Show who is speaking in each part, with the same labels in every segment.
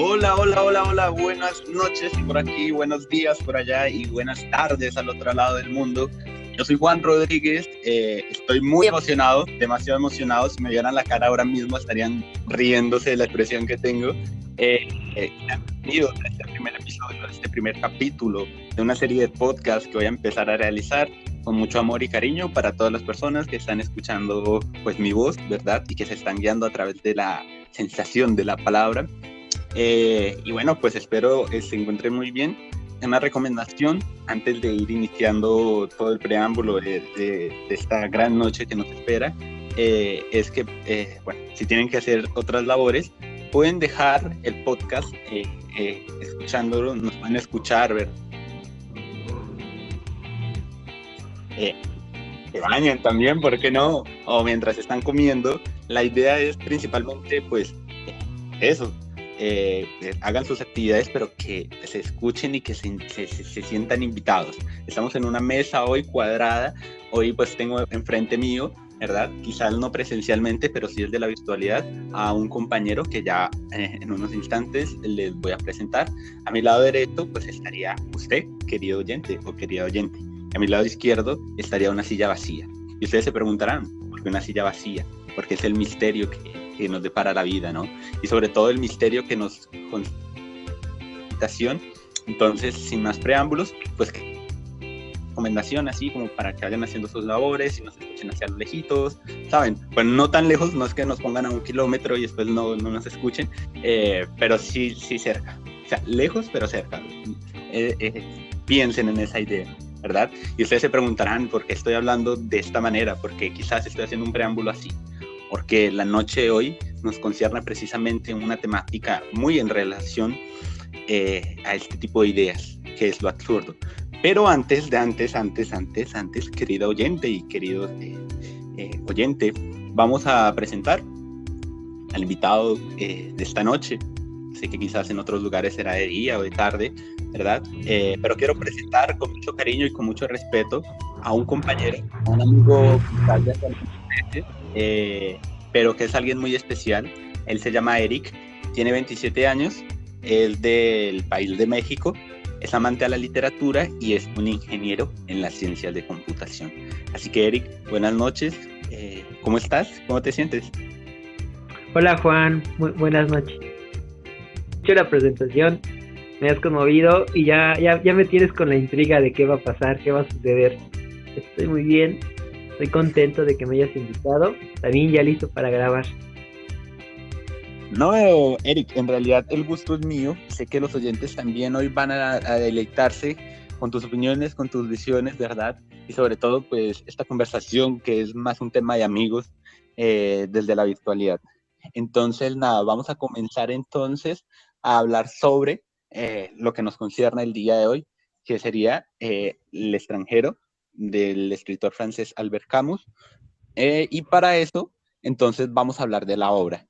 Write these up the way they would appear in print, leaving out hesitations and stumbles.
Speaker 1: Hola, hola, hola, hola, buenas noches por aquí, buenos días por allá y buenas tardes al otro lado del mundo. Yo soy Juan Rodríguez, estoy muy emocionado, demasiado emocionado. Si me vieran la cara ahora mismo estarían riéndose de la expresión que tengo. Bienvenidos a este primer episodio, a este primer capítulo de una serie de podcasts que voy a empezar a realizar con mucho amor y cariño para todas las personas que están escuchando pues mi voz, ¿verdad? Y que se están guiando a través de la sensación de la palabra. Y bueno, pues espero se encuentren muy bien. Una recomendación antes de ir iniciando todo el preámbulo de esta gran noche que nos espera, es que, bueno, si tienen que hacer otras labores, pueden dejar el podcast escuchándolo, nos pueden escuchar, ver, eh, se bañan también, ¿por qué no? O mientras están comiendo. La idea es principalmente, pues, eso, hagan sus actividades, pero que se escuchen y que se sientan invitados. Estamos en una mesa hoy cuadrada, hoy pues tengo enfrente mío, ¿verdad? Quizás no presencialmente, pero sí desde la virtualidad, a un compañero que ya en unos instantes les voy a presentar. A mi lado derecho pues estaría usted, querido oyente o querida oyente. A mi lado izquierdo estaría una silla vacía. Y ustedes se preguntarán, ¿por qué una silla vacía? Porque es el misterio que nos depara la vida, ¿no? Y sobre todo el misterio que nos invitación. Entonces, sin más preámbulos, pues recomendación así como para que vayan haciendo sus labores y nos escuchen hacia los lejitos, ¿saben? Pues no tan lejos, no es que nos pongan a 1 kilómetro y después no nos escuchen, pero sí cerca. O sea, lejos, pero cerca. Piensen en esa idea, ¿verdad? Y ustedes se preguntarán por qué estoy hablando de esta manera, porque quizás estoy haciendo un preámbulo así, porque la noche de hoy nos concierne precisamente una temática muy en relación a este tipo de ideas, que es lo absurdo. Pero antes, querido oyente y querido oyente, vamos a presentar al invitado de esta noche. Sé que quizás en otros lugares será de día o de tarde, ¿verdad? Pero quiero presentar con mucho cariño y con mucho respeto a un compañero, a un amigo quizás de hace algunos meses, pero que es alguien muy especial. Él se llama Eric, tiene 27 años, es del país de México, es amante a la literatura y es un ingeniero en las ciencias de computación. Así que Eric, buenas noches, ¿cómo estás? ¿Cómo te sientes?
Speaker 2: Hola Juan, muy buenas noches. He hecho la presentación, me has conmovido y ya me tienes con la intriga de qué va a pasar, qué va a suceder. Estoy muy bien, estoy contento de que me hayas invitado, también ya listo para grabar.
Speaker 1: No, Eric, en realidad el gusto es mío. Sé que los oyentes también hoy van a deleitarse con tus opiniones, con tus visiones, ¿verdad? Y sobre todo, pues, esta conversación que es más un tema de amigos desde la virtualidad. Entonces, nada, vamos a comenzar entonces a hablar sobre lo que nos concierne el día de hoy, que sería El extranjero, del escritor francés Albert Camus. Y para eso, entonces, vamos a hablar de la obra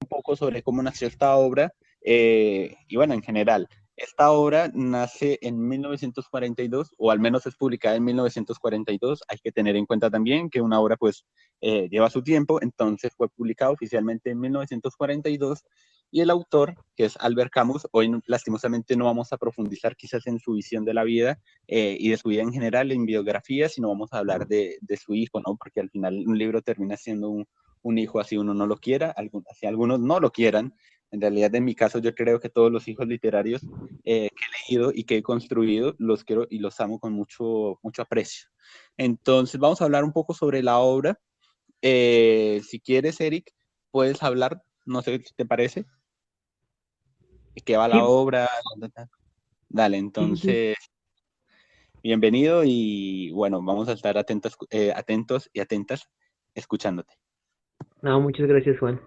Speaker 1: poco sobre cómo nació esta obra y bueno, en general. Esta obra nace en 1942, o al menos es publicada en 1942. Hay que tener en cuenta también que una obra pues lleva su tiempo, entonces fue publicada oficialmente en 1942 y el autor, que es Albert Camus, hoy lastimosamente no vamos a profundizar quizás en su visión de la vida y de su vida en general, en biografía, sino vamos a hablar de su hijo, ¿no? Porque al final un libro termina siendo un hijo así uno no lo quiera, así algunos no lo quieran. En realidad, en mi caso, yo creo que todos los hijos literarios que he leído y que he construido los quiero y los amo con mucho aprecio. Entonces, vamos a hablar un poco sobre la obra. Si quieres, Eric, puedes hablar, no sé si te parece, de qué va la
Speaker 2: Sí,
Speaker 1: obra. Dale,
Speaker 2: sí.
Speaker 1: entonces, bienvenido y bueno, vamos a estar atentos y atentas escuchándote.
Speaker 2: No, muchas gracias Juan.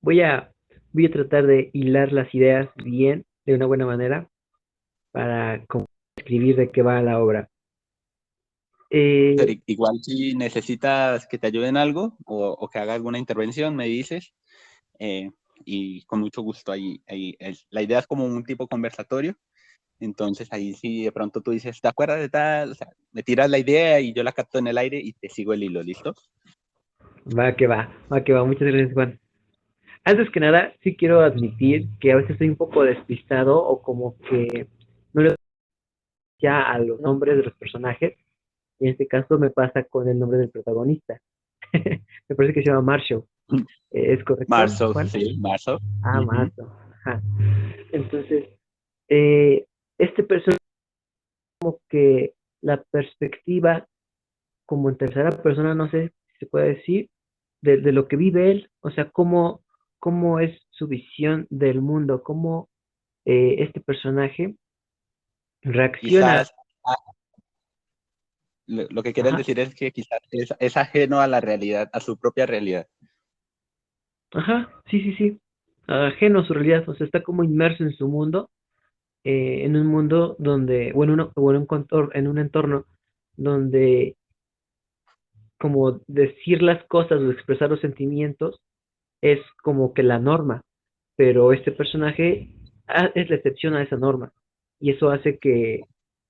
Speaker 2: Voy a, voy a tratar de hilar las ideas bien, de una buena manera, para escribir de qué va la obra. Eh,
Speaker 1: Eric, igual si necesitas que te ayuden algo o que haga alguna intervención, me dices eh, y con mucho gusto ahí la idea es como un tipo conversatorio, entonces ahí si de pronto tú dices, ¿te acuerdas de tal? O sea, me tiras la idea y yo la capto en el aire y te sigo el hilo, ¿listo?
Speaker 2: va que va, va que va. Muchas gracias Juan. Antes que nada, sí quiero admitir que a veces estoy un poco despistado o como que no le doy ya a los nombres de los personajes. Y en este caso me pasa con el nombre del protagonista. Me parece que se llama Marshall. ¿Es correcto,
Speaker 1: Marzo,
Speaker 2: Juan?
Speaker 1: sí, marzo.
Speaker 2: Ah,
Speaker 1: Ujú.
Speaker 2: Marshall. Ajá. Entonces, eh, este personaje como que la perspectiva como en tercera persona, no sé si se puede decir, de lo que vive él, o sea, cómo es su visión del mundo, cómo este personaje reacciona.
Speaker 1: Quizás lo que quieres
Speaker 2: Ajá,
Speaker 1: decir es que quizás es ajeno a la realidad, a su propia realidad.
Speaker 2: ajá, sí, sí, sí, ajeno a su realidad, o sea, está como inmerso en su mundo, en un mundo donde, o en en un entorno donde como decir las cosas o expresar los sentimientos es como que la norma, pero este personaje es la excepción a esa norma y eso hace que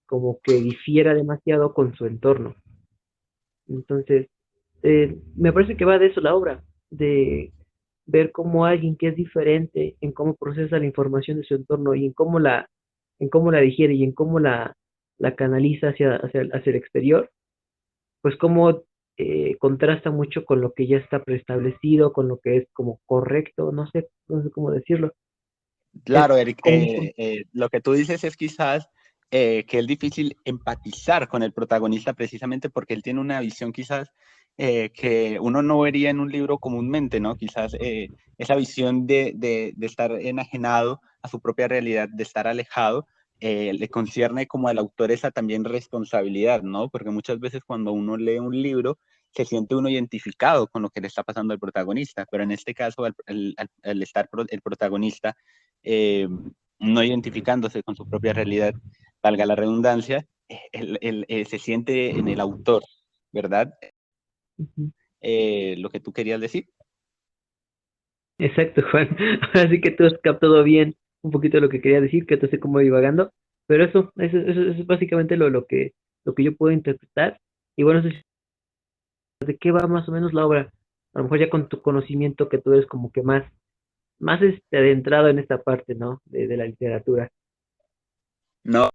Speaker 2: como que difiera demasiado con su entorno. Entonces, me parece que va de eso la obra, de ver cómo alguien que es diferente en cómo procesa la información de su entorno y en cómo la digiere y en cómo la canaliza hacia el exterior, pues cómo contrasta mucho con lo que ya está preestablecido, con lo que es como correcto, no sé cómo decirlo. Es
Speaker 1: Claro, Eric,
Speaker 2: como,
Speaker 1: lo que tú dices es quizás que es difícil empatizar con el protagonista precisamente porque él tiene una visión quizás que uno no vería en un libro comúnmente, ¿no? Quizás esa visión de estar enajenado a su propia realidad, de estar alejado, le concierne como al autor esa también responsabilidad, ¿no? Porque muchas veces cuando uno lee un libro, se siente uno identificado con lo que le está pasando al protagonista, pero en este caso, al estar el protagonista eh, no identificándose con su propia realidad, valga la redundancia, se siente en el autor, ¿verdad?
Speaker 2: ujú,
Speaker 1: Lo que tú querías decir.
Speaker 2: exacto, Juan. Así que tú has captado bien un poquito lo que quería decir, que te estoy como divagando, pero eso es básicamente lo que yo puedo interpretar. Y bueno, eso es de qué va más o menos la obra. A lo mejor ya con tu conocimiento que tú eres como que más adentrado en esta parte, ¿no? De la literatura.
Speaker 1: No,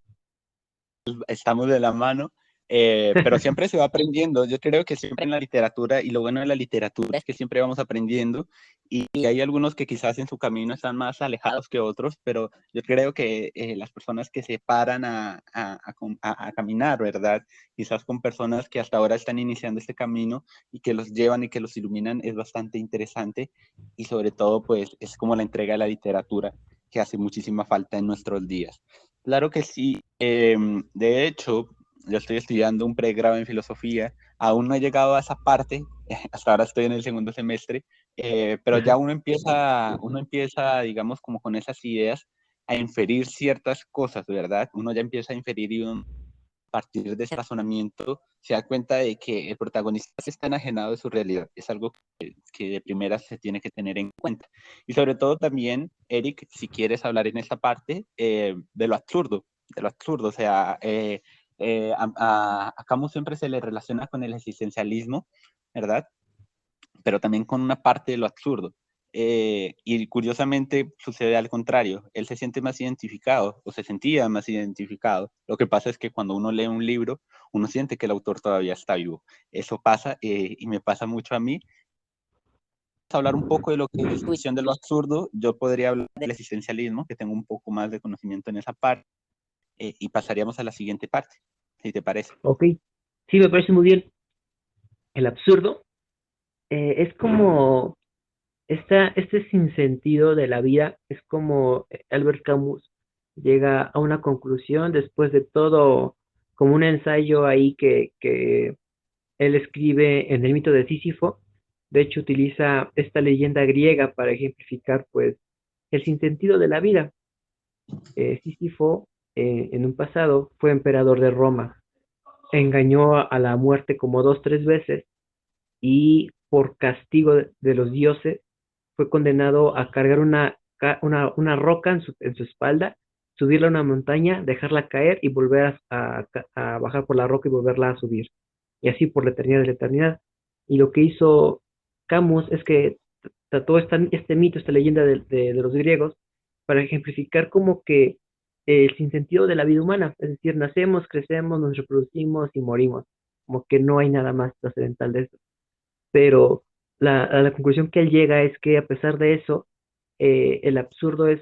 Speaker 1: estamos de la mano, pero siempre se va aprendiendo. Yo creo que siempre en la literatura, y lo bueno de la literatura es que siempre vamos aprendiendo, y hay algunos que quizás en su camino están más alejados que otros, pero yo creo que las personas que se paran a caminar, ¿verdad? Quizás con personas que hasta ahora están iniciando este camino y que los llevan y que los iluminan es bastante interesante, y sobre todo, pues, es como la entrega de la literatura que hace muchísima falta en nuestros días. Claro que sí. De hecho, yo estoy estudiando un pregrado en filosofía. Aún no he llegado a esa parte. Hasta ahora estoy en el segundo semestre. Pero ya
Speaker 2: Ajá.
Speaker 1: uno empieza, digamos, como con esas ideas a inferir ciertas cosas, ¿verdad? Uno ya empieza a inferir y uno, a partir de ese razonamiento se da cuenta de que el protagonista está enajenado de su realidad. Es algo que de primera se tiene que tener en cuenta. Y sobre todo también, Eric, si quieres hablar en esta parte de lo absurdo, o sea, a Camus siempre se le relaciona con el existencialismo, ¿verdad? Pero también con una parte de lo absurdo. Y curiosamente sucede al contrario, él se siente más identificado o se sentía más identificado. Lo que pasa es que cuando uno lee un libro, uno siente que el autor todavía está vivo. Eso pasa y me pasa mucho a mí. Vamos a hablar un poco de lo que es su visión de lo absurdo. Yo podría hablar del existencialismo, que tengo un poco más de conocimiento en esa parte, y pasaríamos a la siguiente parte, si te parece.
Speaker 2: Ok, sí, me parece muy bien. El absurdo es como este sinsentido de la vida, es como Albert Camus llega a una conclusión después de todo, como un ensayo ahí que él escribe en el mito de Sísifo. De hecho, utiliza esta leyenda griega para ejemplificar, pues, el sinsentido de la vida. Sísifo, en un pasado, fue emperador de Roma. Engañó a la muerte como dos, tres veces y por castigo de los dioses fue condenado a cargar una roca en su espalda, subirla a una montaña, dejarla caer y volver a bajar por la roca y volverla a subir. Y así por la eternidad de la eternidad. Y lo que hizo Camus es que sea, todo este mito, esta leyenda de los griegos, para ejemplificar como que el sinsentido de la vida humana, es decir, nacemos, crecemos, nos reproducimos y morimos, como que no hay nada más trascendental de eso. Pero a la conclusión que él llega es que a pesar de eso, el absurdo es,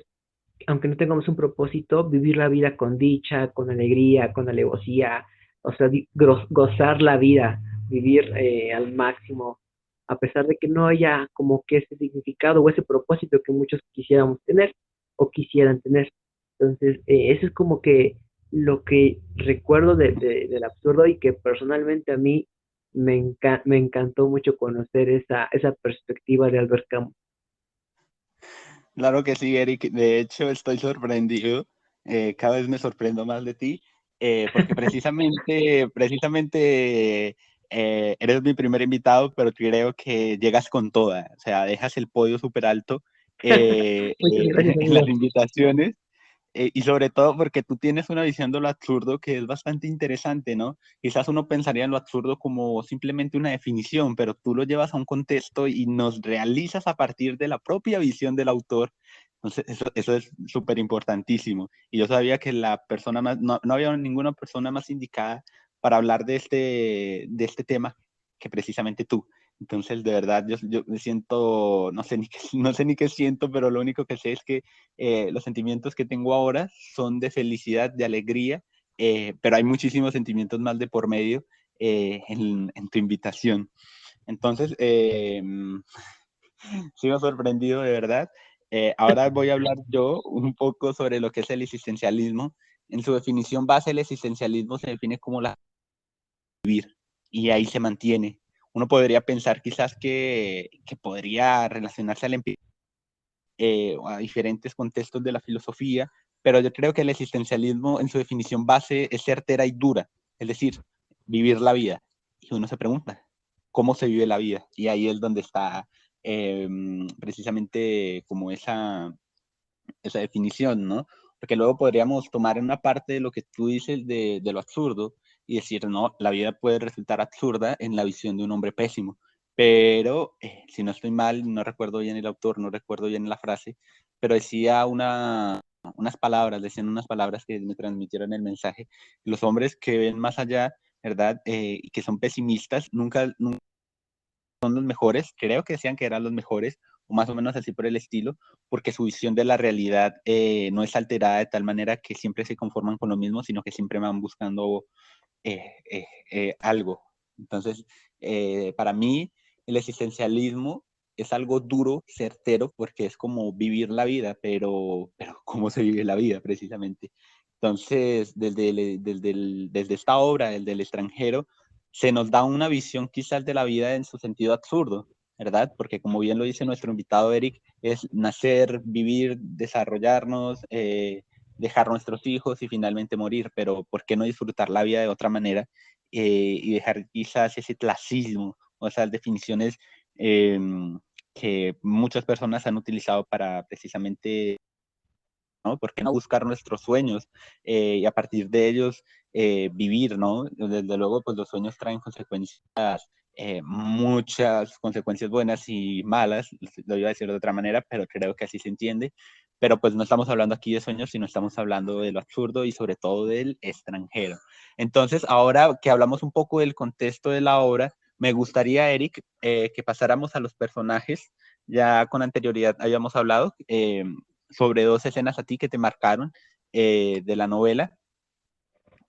Speaker 2: aunque no tengamos un propósito, vivir la vida con dicha, con alegría, con alevosía, o sea, gozar la vida, vivir al máximo, a pesar de que no haya como que ese significado o ese propósito que muchos quisiéramos tener o quisieran tener. Entonces, eso es como que lo que recuerdo del absurdo y que personalmente a mí me encantó mucho conocer esa perspectiva de Albert Camus.
Speaker 1: Claro que sí, Eric. De hecho, estoy sorprendido. Cada vez me sorprendo más de ti, porque precisamente eres mi primer invitado, pero creo que llegas con toda. O sea, dejas el podio súper alto
Speaker 2: Muchas gracias,
Speaker 1: en las
Speaker 2: amigo.
Speaker 1: invitaciones. Y sobre todo porque tú tienes una visión de lo absurdo que es bastante interesante, ¿no? Quizás uno pensaría en lo absurdo como simplemente una definición, pero tú lo llevas a un contexto y nos realizas a partir de la propia visión del autor. Entonces, eso es súper importantísimo. Y yo sabía que la persona más, no había ninguna persona más indicada para hablar de este tema que precisamente tú. Entonces, de verdad, yo me siento, no sé ni qué siento, pero lo único que sé es que los sentimientos que tengo ahora son de felicidad, de alegría, pero hay muchísimos sentimientos más de por medio en tu invitación. Entonces, sigo sorprendido de verdad. Ahora voy a hablar yo un poco sobre lo que es el existencialismo. En su definición base, el existencialismo se define como la vivir y ahí se mantiene. Uno podría pensar quizás que podría relacionarse al empirismo a diferentes contextos de la filosofía, pero yo creo que el existencialismo en su definición base es certera y dura, es decir, vivir la vida. Y uno se pregunta, ¿cómo se vive la vida? Y ahí es donde está precisamente como esa definición, ¿no? Porque luego podríamos tomar una parte de lo que tú dices de lo absurdo y decir, no, la vida puede resultar absurda en la visión de un hombre pésimo. Pero, si no estoy mal, no recuerdo bien el autor, no recuerdo bien la frase, pero decía unas palabras, decían unas palabras que me transmitieron el mensaje. Los hombres que ven más allá, ¿verdad? Y que son pesimistas, nunca son los mejores, creo que decían que eran los mejores, o más o menos así por el estilo, porque su visión de la realidad no es alterada de tal manera que siempre se conforman con lo mismo, sino que siempre van buscando algo. Entonces, para mí, el existencialismo es algo duro, certero, porque es como vivir la vida, pero ¿cómo se vive la vida precisamente? Entonces, desde esta obra, desde el extranjero, se nos da una visión quizás de la vida en su sentido absurdo, ¿verdad? Porque como bien lo dice nuestro invitado Eric, es nacer, vivir, desarrollarnos, dejar nuestros hijos y finalmente morir, pero ¿por qué no disfrutar la vida de otra manera y dejar quizás ese clasismo o esas definiciones eh, que muchas personas han utilizado para precisamente, ¿no? ¿Por qué no buscar nuestros sueños y a partir de ellos vivir, ¿no? Desde luego, pues los sueños traen consecuencias, muchas consecuencias buenas y malas, lo iba a decir de otra manera, pero creo que así se entiende. Pero pues no estamos hablando aquí de sueños, sino estamos hablando de lo absurdo y sobre todo del extranjero. Entonces, ahora que hablamos un poco del contexto de la obra, me gustaría, Eric, que pasáramos a los personajes. Ya con anterioridad habíamos hablado sobre dos escenas a ti que te marcaron de la novela,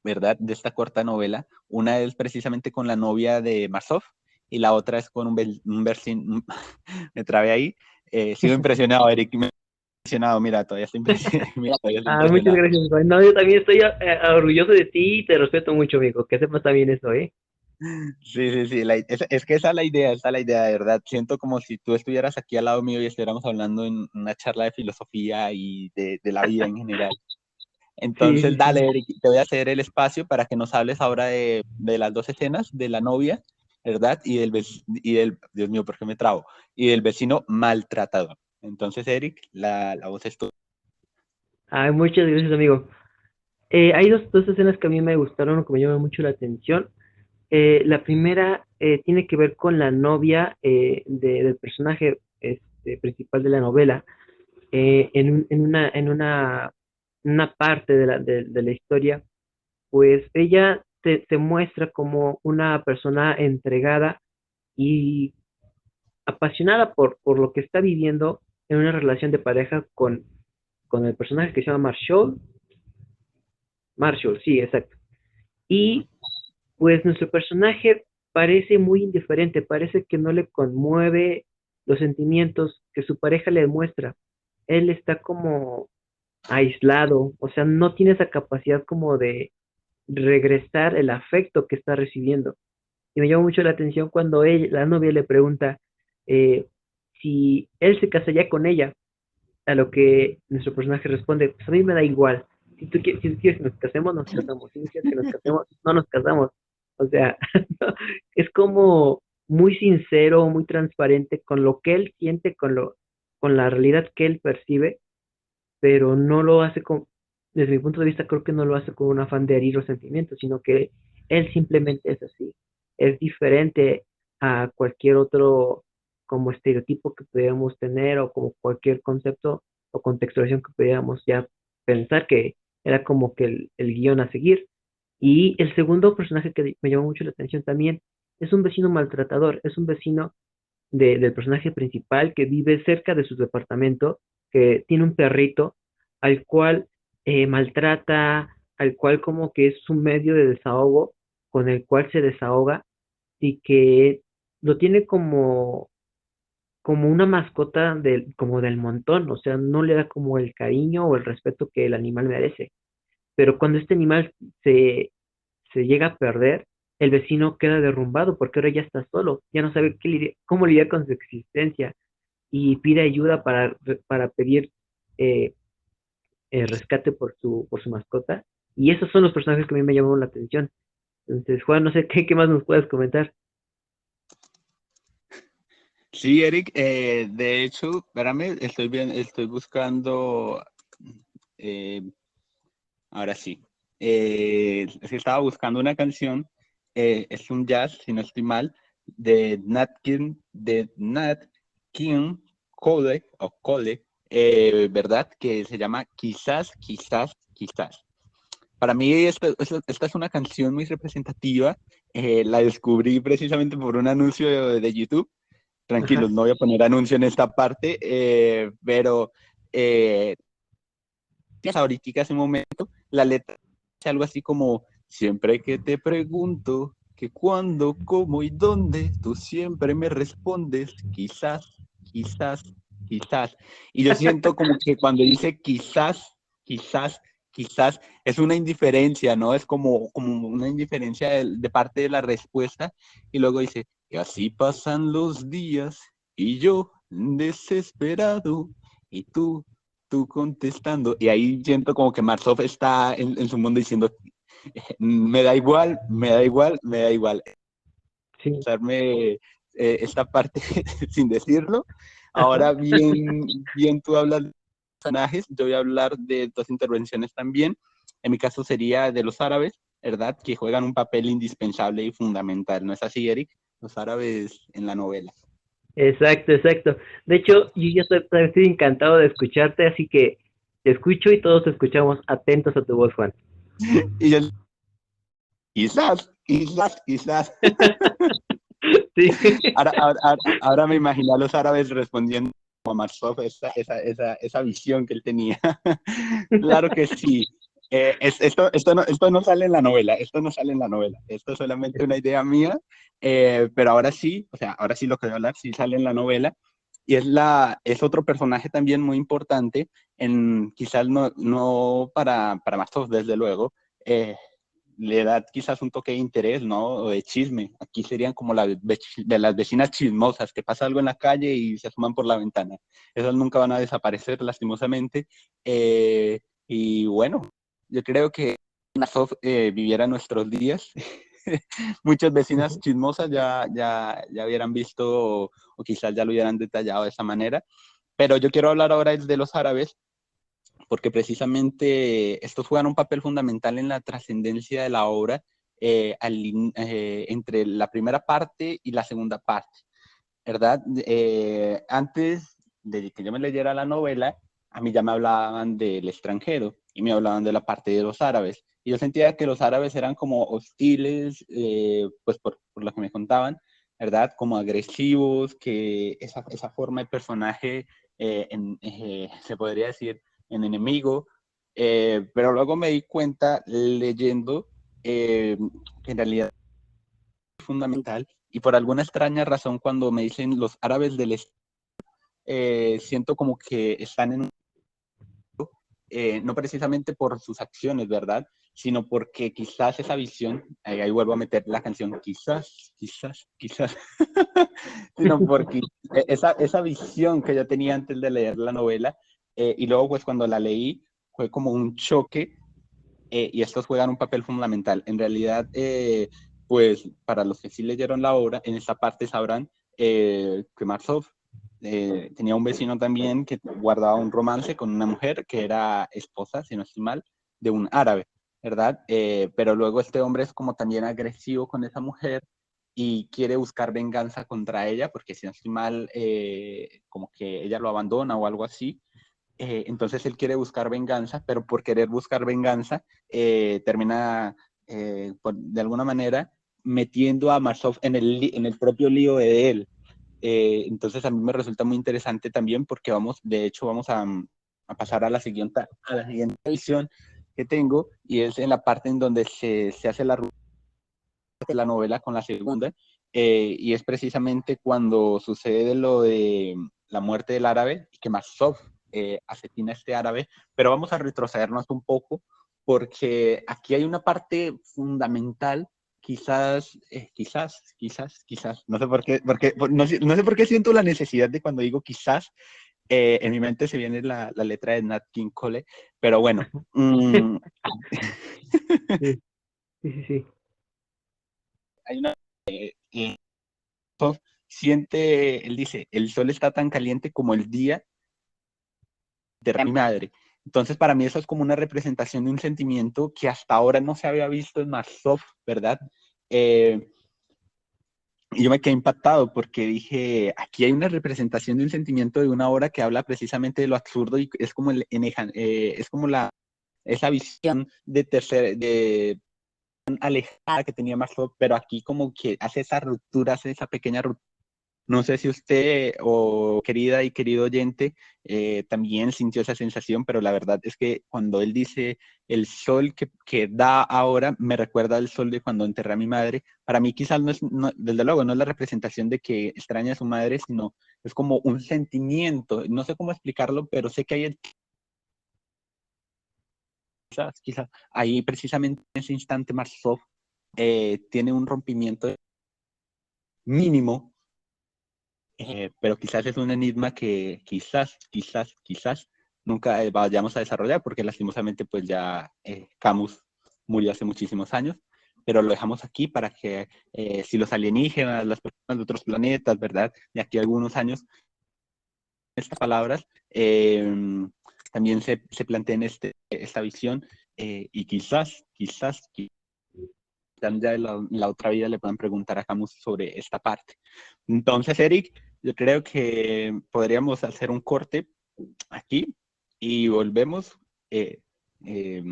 Speaker 1: ¿verdad? De esta corta novela. Una es precisamente con la novia de Marzoff y la otra es con un Bersin. Me trabé ahí. Sigo impresionado, Eric. Me he impresionado. Mira, todavía estoy impresionado. Mira, todavía estoy
Speaker 2: Ah, muchas
Speaker 1: impresionado.
Speaker 2: gracias, Juan. No, yo también estoy orgulloso de ti y te respeto mucho, amigo. Que sepas también eso, ¿eh?
Speaker 1: Sí, sí, sí. Es que esa es la idea, de verdad. Siento como si tú estuvieras aquí al lado mío y estuviéramos hablando en una charla de filosofía y de la vida en general.
Speaker 2: Sí,
Speaker 1: Entonces,
Speaker 2: sí, sí.
Speaker 1: dale, Eric, te voy a ceder el espacio para que nos hables ahora de las dos escenas, de la novia, ¿verdad? Y del, Dios mío, ¿por qué me trabo? Y del vecino maltratador. Entonces, Eric, la voz es tuya.
Speaker 2: Ay, muchas gracias, amigo. Hay dos escenas que a mí me gustaron o que me llaman mucho la atención. La primera tiene que ver con la novia del personaje. principal de la novela, en una parte de la historia, pues ella se muestra como una persona entregada y apasionada por lo que está viviendo en una relación de pareja con el personaje que se llama Marshall. Marshall, sí, exacto. Y pues nuestro personaje parece muy indiferente, parece que no le conmueve los sentimientos que su pareja le demuestra. Él está como aislado, o sea, no tiene esa capacidad como de regresar el afecto que está recibiendo. Y me llama mucho la atención cuando la novia le pregunta eh, si él se casaría con ella, a lo que nuestro personaje responde, pues a mí me da igual. Si tú quieres que nos casemos, nos casamos. Si no quieres que nos casemos, no nos casamos. O sea, es como muy sincero, muy transparente con lo que él siente, con la realidad que él percibe, pero no lo hace desde mi punto de vista, creo que no lo hace con un afán de herir los sentimientos, sino que él simplemente es así. Es diferente a cualquier otro como estereotipo que pudiéramos tener o como cualquier concepto o contextualización que pudiéramos ya pensar que era como que el guión a seguir. Y el segundo personaje que me llamó mucho la atención también es un vecino maltratador, es un vecino del personaje principal que vive cerca de su departamento, que tiene un perrito al cual maltrata, al cual como que es un medio de desahogo con el cual se desahoga y que lo tiene como una mascota como del montón, o sea, no le da como el cariño o el respeto que el animal merece. Pero cuando este animal se llega a perder, el vecino queda derrumbado porque ahora ya está solo, ya no sabe cómo lidiar con su existencia y pide ayuda para pedir eh, rescate por su mascota. Y esos son los personajes que a mí me llamaron la atención. Entonces, Juan, no sé qué más nos puedes comentar.
Speaker 1: Sí, Eric, de hecho, espérame, estoy buscando, eh, ahora sí, es que estaba buscando una canción, es un jazz, si no estoy mal, de Nat King Cole, o Cole, ¿verdad? Que se llama Quizás, quizás, quizás. Para mí esta es una canción muy representativa, la descubrí precisamente por un anuncio de YouTube.
Speaker 2: Ajá.
Speaker 1: Tranquilos, no voy a poner anuncio en esta parte, pero ahorita hace un momento, la letra dice algo así como, siempre que te pregunto que cuándo, cómo y dónde, tú siempre me respondes, quizás, quizás, quizás. Y yo siento como que cuando dice quizás, quizás, quizás, es una indiferencia, ¿no? Es como una indiferencia de parte de la respuesta. Y luego dice, y así pasan los días y yo desesperado y tú contestando, y ahí siento como que Marsoft está en su mundo diciendo, me da igual, me da igual, me da igual.
Speaker 2: Sí.
Speaker 1: Usarme esta parte sin decirlo.
Speaker 2: Ajá.
Speaker 1: Ahora bien tú hablas de personajes, yo voy a hablar de dos intervenciones también. En mi caso sería de los árabes, ¿verdad? Que juegan un papel indispensable y fundamental. ¿No es así, Eric? Los árabes en la novela.
Speaker 2: Exacto, exacto. De hecho, yo ya estoy encantado de escucharte, así que te escucho y todos te escuchamos atentos a tu voz, Juan.
Speaker 1: Y yo, quizás, quizás, quizás.
Speaker 2: Sí.
Speaker 1: Ahora me imagino a los árabes respondiendo a Marsof esa visión que él tenía. Claro que sí. Esto no sale en la novela, esto no sale en la novela, esto es solamente una idea mía, pero ahora sí, o sea, ahora sí lo que voy a hablar sí sale en la novela, y es otro personaje también muy importante, quizás no para Marsof, desde luego, le da quizás un toque de interés, ¿no? O de chisme. Aquí serían como de las vecinas chismosas, que pasa algo en la calle y se asoman por la ventana. Esas nunca van a desaparecer, lastimosamente. Y bueno, yo creo que Nasof viviera nuestros días. Muchas vecinas chismosas ya hubieran visto o quizás ya lo hubieran detallado de esa manera. Pero yo quiero hablar ahora de los árabes, porque precisamente estos juegan un papel fundamental en la trascendencia de la obra entre la primera parte y la segunda parte, ¿verdad? Antes de que yo me leyera la novela, a mí ya me hablaban del extranjero y me hablaban de la parte de los árabes. Y yo sentía que los árabes eran como hostiles, pues por lo que me contaban, ¿verdad? Como agresivos, que esa forma de personaje, se podría decir, en enemigo. Pero luego me di cuenta leyendo que en realidad es fundamental y por alguna extraña razón cuando me dicen los árabes del este, siento como que están en no precisamente por sus acciones, ¿verdad? Sino porque quizás esa visión, ahí vuelvo a meter la canción, quizás, sino porque esa visión que yo tenía antes de leer la novela, y luego pues cuando la leí, fue como un choque, y estos juegan un papel fundamental. En realidad, pues para los que sí leyeron la obra, en esta parte sabrán que Marzow tenía un vecino también que guardaba un romance con una mujer que era esposa, si no estoy mal, de un árabe, ¿verdad? Pero luego este hombre es como también agresivo con esa mujer y quiere buscar venganza contra ella, porque si no estoy mal, como que ella lo abandona o algo así. Entonces él quiere buscar venganza, pero por querer buscar venganza, termina de alguna manera metiendo a Marzow en el propio lío de él. Entonces a mí me resulta muy interesante también porque de hecho vamos a pasar a la siguiente edición que tengo, y es en la parte en donde se hace la ruta de la novela con la segunda, y es precisamente cuando sucede lo de la muerte del árabe y que Marzow asesina a este árabe, pero vamos a retrocedernos un poco porque aquí hay una parte fundamental. Quizás, no sé por qué, no sé por qué siento la necesidad de cuando digo quizás, en mi mente se viene la letra de Nat King Cole, pero bueno.
Speaker 2: Sí.
Speaker 1: Hay una... él dice, el sol está tan caliente como el día de mi madre. Entonces, para mí eso es como una representación de un sentimiento que hasta ahora no se había visto en Marzow, ¿verdad? Y yo me quedé impactado porque dije, aquí hay una representación de un sentimiento de una obra que habla precisamente de lo absurdo y es como, es como esa visión de alejada que tenía Marzow, pero aquí como que hace esa ruptura, hace esa pequeña ruptura. No sé si usted o querida y querido oyente también sintió esa sensación, pero la verdad es que cuando él dice el sol que da ahora me recuerda al sol de cuando enterré a mi madre, para mí quizás desde luego no es la representación de que extraña a su madre, sino es como un sentimiento, no sé cómo explicarlo, pero sé que hay quizás ahí precisamente en ese instante Marzow tiene un rompimiento mínimo. Pero quizás es un enigma que quizás nunca vayamos a desarrollar porque lastimosamente pues ya Camus murió hace muchísimos años, pero lo dejamos aquí para que si los alienígenas, las personas de otros planetas, ¿verdad? De aquí a algunos años, estas palabras también se planteen esta visión y quizás ya en la otra vida le puedan preguntar a Camus sobre esta parte. Entonces, Eric, yo creo que podríamos hacer un corte aquí y volvemos eh, eh,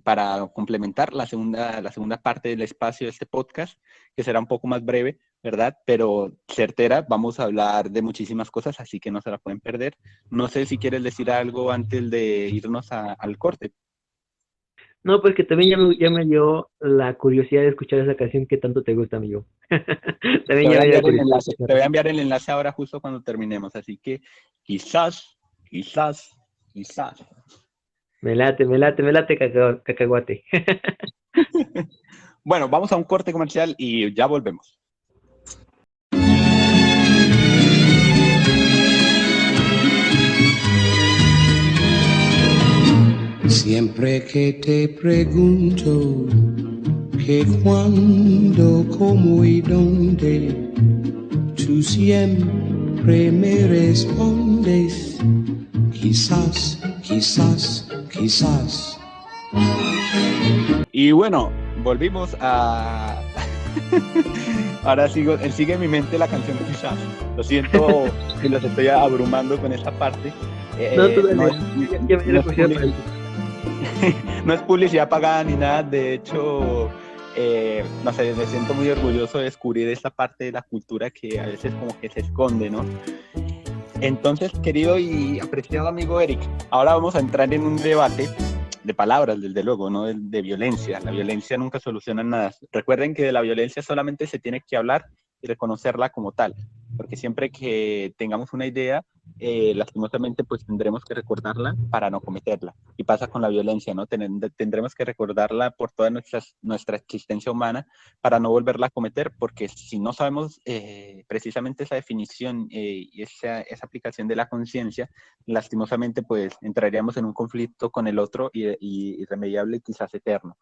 Speaker 1: para complementar la segunda parte del espacio de este podcast, que será un poco más breve, ¿verdad? Pero certera, vamos a hablar de muchísimas cosas, así que no se la pueden perder. No sé si quieres decir algo antes de irnos al corte.
Speaker 2: No, pues que también ya me dio la curiosidad de escuchar esa canción que tanto te gusta, amigo.
Speaker 1: Te
Speaker 2: También
Speaker 1: voy
Speaker 2: ya
Speaker 1: a
Speaker 2: me dio
Speaker 1: enviar el
Speaker 2: curiosidad de
Speaker 1: enlace, te
Speaker 2: escucharla.
Speaker 1: voy a enviar el enlace ahora justo cuando terminemos, así que quizás, quizás, quizás.
Speaker 2: Me late cacahuate.
Speaker 1: Bueno, vamos a un corte comercial y ya volvemos.
Speaker 3: Siempre que te pregunto que cuándo, cómo y dónde, tú siempre me respondes, quizás, quizás, quizás.
Speaker 1: Y bueno, volvimos Ahora sigue en mi mente la canción Quizás. Lo siento si los estoy abrumando con esta parte.
Speaker 2: No, tú dale.
Speaker 1: No es,
Speaker 2: Ya me
Speaker 1: no
Speaker 2: dio
Speaker 1: es
Speaker 2: curiosidad por el...
Speaker 1: no es publicidad pagada ni nada. De hecho, no sé, me siento muy orgulloso de descubrir esta parte de la cultura que a veces como que se esconde, ¿no? Entonces, querido y apreciado amigo Eric, ahora vamos a entrar en un debate de palabras, desde luego, no de violencia. La violencia nunca soluciona nada. Recuerden que de la violencia solamente se tiene que hablar y reconocerla como tal, porque siempre que tengamos una idea, lastimosamente pues tendremos que recordarla para no cometerla. Y pasa con la violencia, ¿no? Tendremos que recordarla por toda nuestra existencia humana para no volverla a cometer, porque si no sabemos precisamente esa definición y esa aplicación de la conciencia, lastimosamente pues entraríamos en un conflicto con el otro y irremediable, quizás eterno.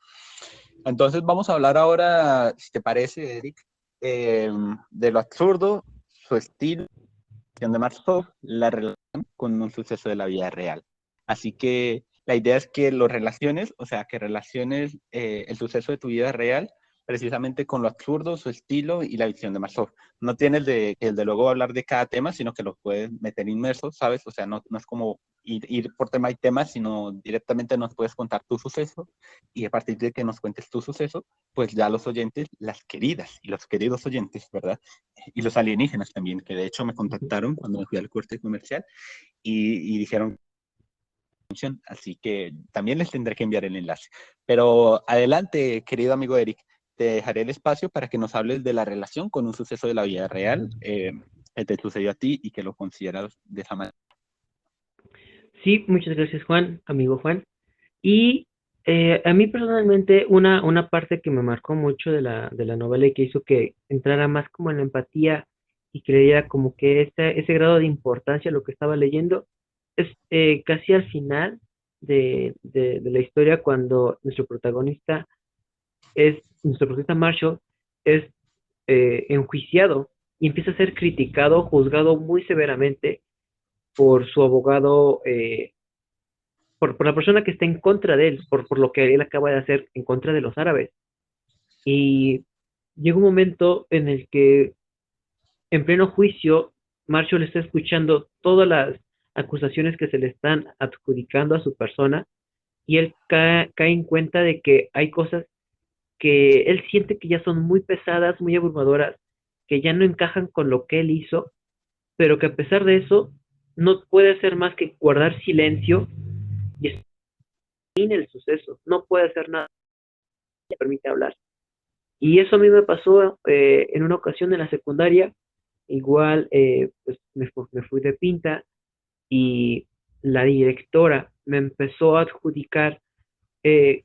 Speaker 1: Entonces vamos a hablar ahora, si te parece, Eric, de lo absurdo, su estilo, de Markov, la relación con un suceso de la vida real. Así que la idea es que lo relaciones, o sea, que relaciones el suceso de tu vida real precisamente con lo absurdo, su estilo y la visión de Markov. No tienes el de luego hablar de cada tema, sino que lo puedes meter inmerso, ¿sabes? O sea, no es como ir por tema y tema, sino directamente nos puedes contar tu suceso y a partir de que nos cuentes tu suceso, pues ya los oyentes, las queridas y los queridos oyentes, ¿verdad? Y los alienígenas también, que de hecho me contactaron cuando me fui al corte comercial y dijeron, así que también les tendré que enviar el enlace. Pero adelante, querido amigo Eric, te dejaré el espacio para que nos hables de la relación con un suceso de la vida real que te sucedió a ti y que lo consideras de esa manera.
Speaker 2: Sí, muchas gracias Juan, amigo Juan. Y a mí personalmente una parte que me marcó mucho de la novela y que hizo que entrara más como en la empatía y que le diera como que ese grado de importancia a lo que estaba leyendo es casi al final de la historia cuando nuestro protagonista Marshall es enjuiciado y empieza a ser criticado, juzgado muy severamente por su abogado, por la persona que está en contra de él, por lo que él acaba de hacer en contra de los árabes. Y llega un momento en el que, en pleno juicio, Marshall está escuchando todas las acusaciones que se le están adjudicando a su persona y él cae en cuenta de que hay cosas que él siente que ya son muy pesadas, muy abrumadoras, que ya no encajan con lo que él hizo, pero que a pesar de eso no puede hacer más que guardar silencio y en el suceso, no puede hacer nada que le permite hablar. Y eso a mí me pasó en una ocasión en la secundaria, igual pues me fui de pinta y la directora me empezó a adjudicar eh,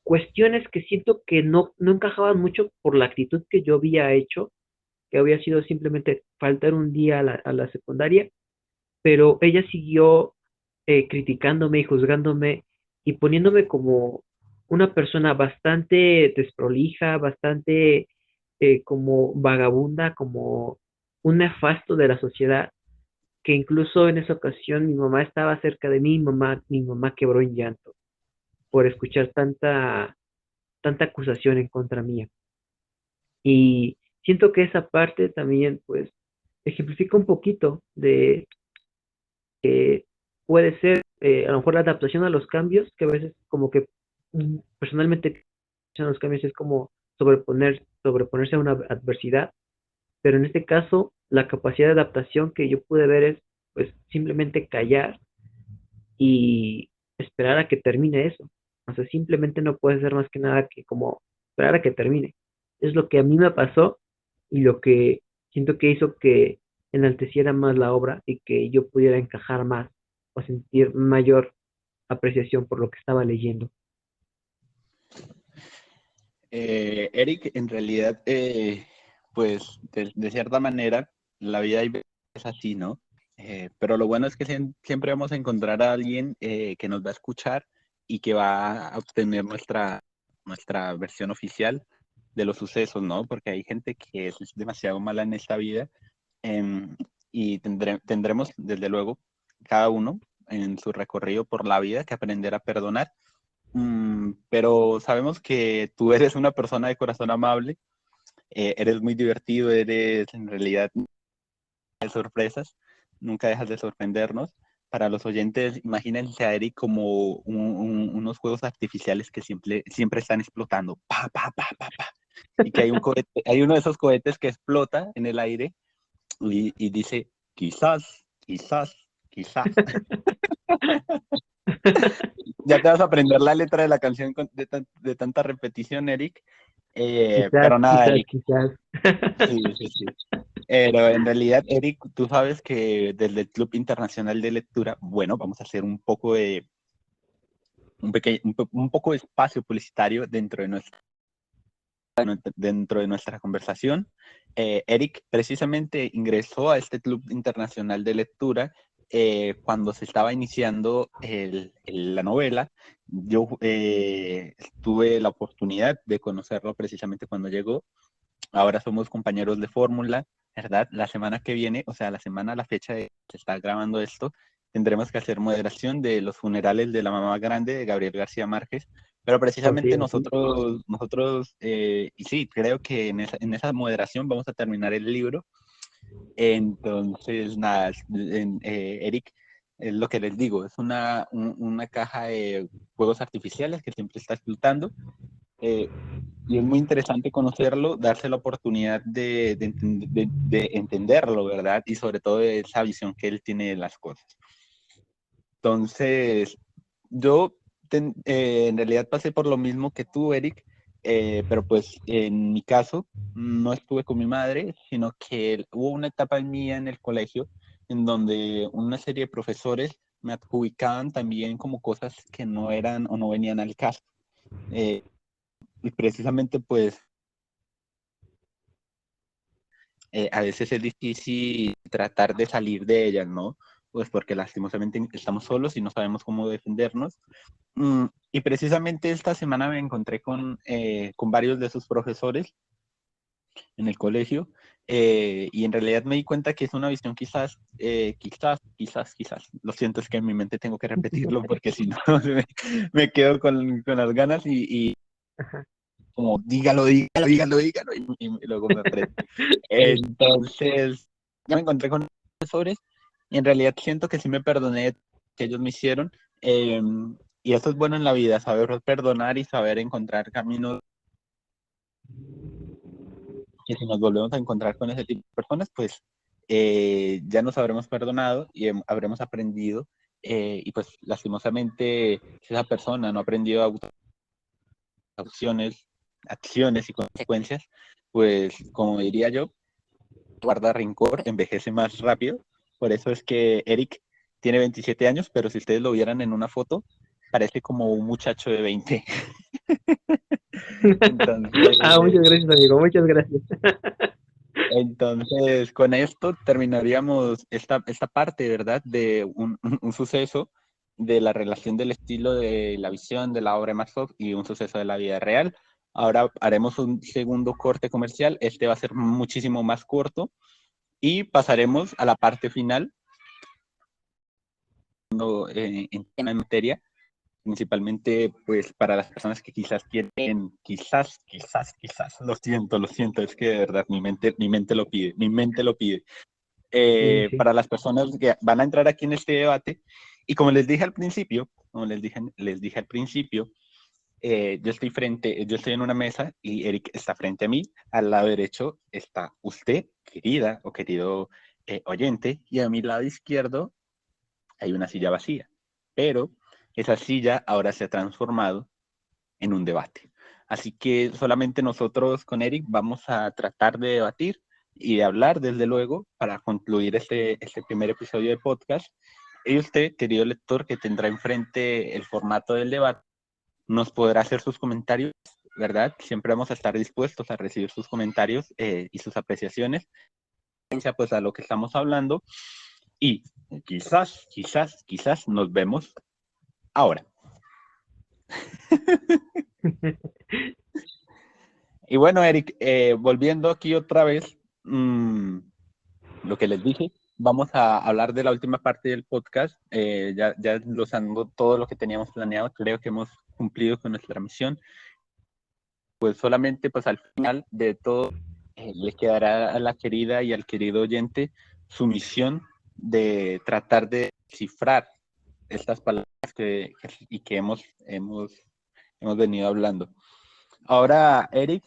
Speaker 2: cuestiones que siento que no encajaban mucho por la actitud que yo había hecho, que había sido simplemente faltar un día a la secundaria, pero ella siguió criticándome y juzgándome y poniéndome como una persona bastante desprolija, bastante como vagabunda, como un nefasto de la sociedad, que incluso en esa ocasión mi mamá estaba cerca de mí, mi mamá quebró en llanto por escuchar tanta acusación en contra mía. Y siento que esa parte también, pues, ejemplifica un poquito de que puede ser a lo mejor la adaptación a los cambios, que a veces como que personalmente a los cambios es como sobreponerse a una adversidad, pero en este caso la capacidad de adaptación que yo pude ver es pues simplemente callar y esperar a que termine eso. O sea, simplemente no puede ser más que nada que como esperar a que termine. Es lo que a mí me pasó y lo que siento que hizo que enalteciera más la obra y que yo pudiera encajar más o sentir mayor apreciación por lo que estaba leyendo.
Speaker 1: Eric, en realidad, pues de cierta manera, la vida es así, ¿no? Pero lo bueno es que siempre vamos a encontrar a alguien que nos va a escuchar y que va a obtener nuestra versión oficial de los sucesos, ¿no? Porque hay gente que es demasiado mala en esta vida em, y tendremos, desde luego, cada uno en su recorrido por la vida que aprender a perdonar. Pero sabemos que tú eres una persona de corazón amable Eres muy divertido, eres en realidad de sorpresas, nunca dejas de sorprendernos. Para los oyentes, imagínense a Eric como unos juegos artificiales que siempre están explotando. Pa, pa, pa, pa, pa. Y que hay uno de esos cohetes que explota en el aire y dice, quizás, quizás, quizás. Ya te vas a aprender la letra de la canción de tanta repetición, Eric.
Speaker 2: Quizás,
Speaker 1: Pero nada,
Speaker 2: quizás,
Speaker 1: Eric.
Speaker 2: quizás.
Speaker 1: Sí, sí, sí. Pero en realidad, Eric, tú sabes que desde el Club Internacional de Lectura, bueno, vamos a hacer un poco de un poco de espacio publicitario dentro de nuestra conversación. Eric precisamente ingresó a este Club Internacional de Lectura cuando se estaba iniciando la novela. Yo tuve la oportunidad de conocerlo precisamente cuando llegó. Ahora somos compañeros de fórmula, ¿verdad? La semana que viene, o sea, la fecha de que se está grabando esto, tendremos que hacer moderación de los funerales de la mamá grande de Gabriel García Márquez. Pero
Speaker 2: Oh, sí,
Speaker 1: precisamente
Speaker 2: sí.
Speaker 1: nosotros y sí, creo que en esa moderación vamos a terminar el libro. Entonces, nada, Eric, es lo que les digo, es una caja de fuegos artificiales que siempre está explotando. Eh, y es muy interesante conocerlo, darse la oportunidad de entenderlo, ¿verdad? Y sobre todo de esa visión que él tiene de las cosas. Entonces, yo en realidad pasé por lo mismo que tú, Eric, pero pues en mi caso no estuve con mi madre, sino que hubo una etapa en mía en el colegio en donde una serie de profesores me adjudicaban también como cosas que no eran o no venían al caso. Y precisamente pues a veces es difícil tratar de salir de ellas, ¿no? Pues porque lastimosamente estamos solos y no sabemos cómo defendernos. Y precisamente esta semana me encontré con varios de sus profesores en el colegio y en realidad me di cuenta que es una visión quizás, lo siento, es que en mi mente tengo que repetirlo porque si no me quedo con las ganas y
Speaker 2: Ajá.
Speaker 1: como dígalo, y luego me aprendo.
Speaker 2: Sí.
Speaker 1: Entonces, ya me encontré con profesores y en realidad siento que sí me perdoné que ellos me hicieron. eh, y eso es bueno en la vida, saber perdonar y saber encontrar caminos que si nos volvemos a encontrar con ese tipo de personas, pues ya nos habremos perdonado y habremos aprendido. Y pues lastimosamente, si esa persona no ha aprendido opciones, acciones y consecuencias, pues como diría yo, guarda rencor, envejece más rápido. Por eso es que Eric tiene 27 años, pero si ustedes lo vieran en una foto, parece como un muchacho de 20.
Speaker 2: Muchas
Speaker 1: Entonces,
Speaker 2: gracias, amigo, muchas gracias.
Speaker 1: entonces, con esto terminaríamos esta parte, ¿verdad? De un suceso de la relación del estilo de la visión de la obra de Marx y un suceso de la vida real. Ahora haremos un segundo corte comercial. Este va a ser muchísimo más corto y pasaremos a la parte final en materia, principalmente pues para las personas que quizás quieren, lo siento, es que de verdad mi mente lo pide, mi mente lo pide.
Speaker 2: Sí, sí.
Speaker 1: Para las personas que van a entrar aquí en este debate, y como les dije al principio, yo estoy en una mesa y Eric está frente a mí, al lado derecho está usted, querida o querido oyente, y a mi lado izquierdo hay una silla vacía, pero esa silla ahora se ha transformado en un debate. Así que solamente nosotros con Eric vamos a tratar de debatir y de hablar, desde luego, para concluir este primer episodio de podcast. Y usted, querido lector, que tendrá enfrente el formato del debate, nos podrá hacer sus comentarios, ¿verdad? Siempre vamos a estar dispuestos a recibir sus comentarios y sus apreciaciones, pues a lo que estamos hablando. Y quizás nos vemos ahora. Y bueno, Eric, volviendo aquí otra vez, lo que les dije, vamos a hablar de la última parte del podcast, ya glosando todo lo que teníamos planeado, creo que hemos cumplido con nuestra misión, pues solamente pues al final de todo le quedará a la querida y al querido oyente su misión de tratar de cifrar estas palabras que hemos venido hablando. Ahora, Eric,